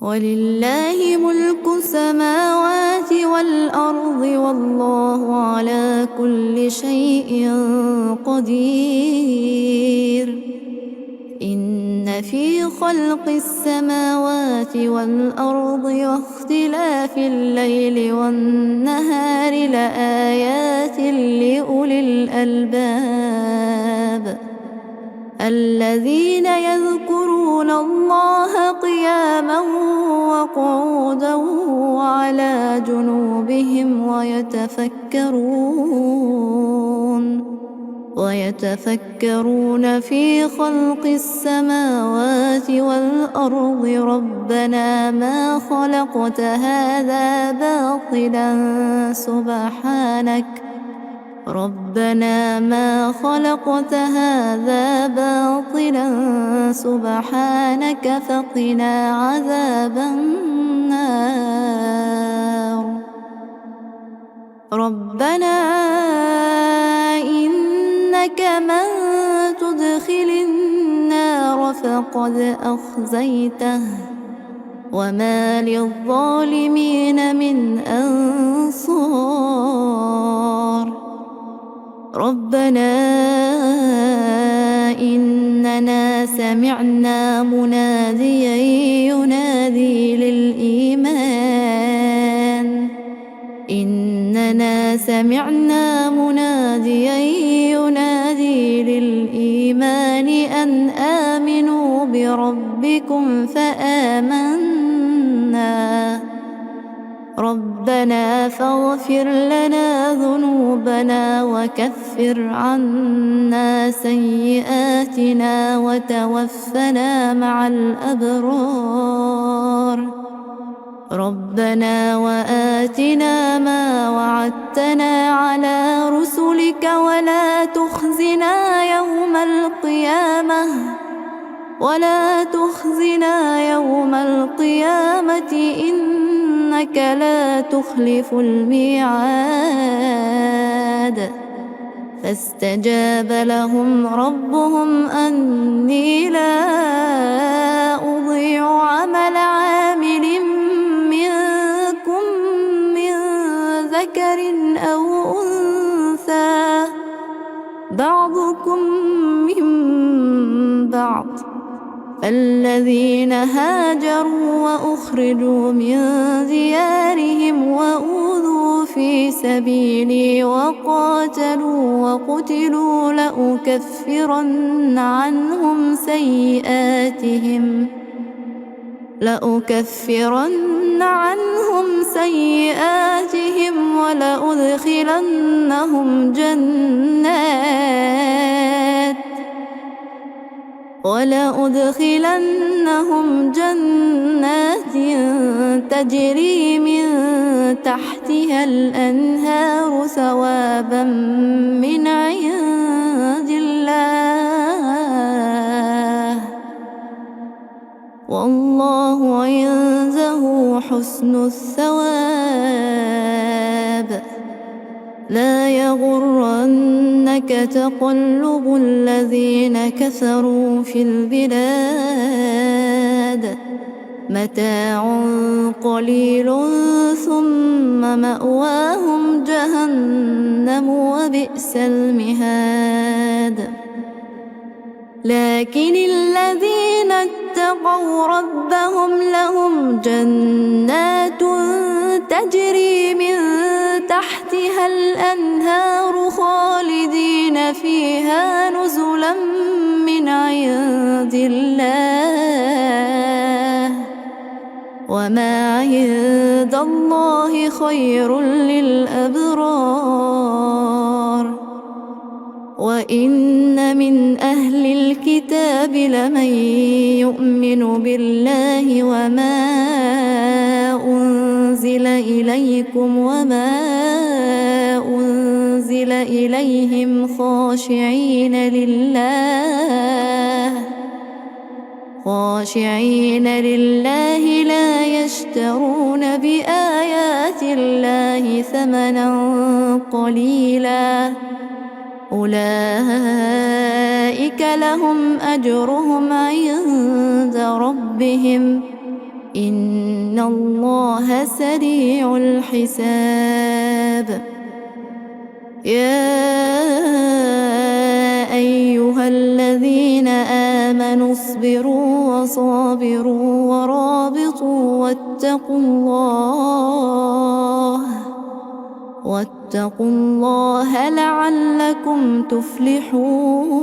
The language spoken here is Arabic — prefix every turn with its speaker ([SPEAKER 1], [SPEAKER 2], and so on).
[SPEAKER 1] ولله ملك السماوات والأرض والله على كل شيء قدير. إن في خلق السماوات والأرض واختلاف الليل والنهار لآيات لأولي الألباب الذين يذكرون الله قياما وقعودا وعلى جنوبهم ويتفكرون في خلق السماوات والأرض ربنا ما خلقت هذا باطلا سبحانك فقنا عذاب النار. ربنا إنك من تدخل النار فقد أخزيته وما للظالمين من أنصار. ربنا إننا سمعنا مناديا ينادي للإيمان أن آمنوا بربكم فآمنا. ربنا فاغفر لنا ذنوبنا وكفر عنا سيئاتنا وتوفنا مع الأبرار. ربنا وآتنا ما وعدتنا على رسلك ولا تخزنا يوم القيامة إنك لا تخلف الميعاد. فاستجاب لهم ربهم أني لا أضيع عمل عامل منكم من ذكر أو أنثى بعضكم من بعض. فالذين هاجروا وأخرجوا من ديارهم وأوذوا في سبيلي وقاتلوا وقتلوا لأكفرن عنهم سيئاتهم ولأدخلنهم جنات تجري من تحتها الأنهار ثوابا من عند الله والله عنده حسن الثواب. لا يغرنك تقلب الذين كفروا في البلاد متاع قليل ثم مأواهم جهنم وبئس المهاد. لكن الذين اتقوا ربهم لهم جنات تجري من تحتها الأنهار خالدين فيها نزلا من عند الله وما عند الله خير للأبرار. وإن من أهل الكتاب لمن يؤمن بالله وما أنزل إليكم وما أنزل إليهم خاشعين لله لا يشترون بآيات الله ثمنا قليلا أولئك لهم أجرهم عند ربهم إن الله سريع الحساب. يا أيها الذين آمنوا اصبروا وصابروا ورابطوا واتقوا الله لعلكم تفلحون.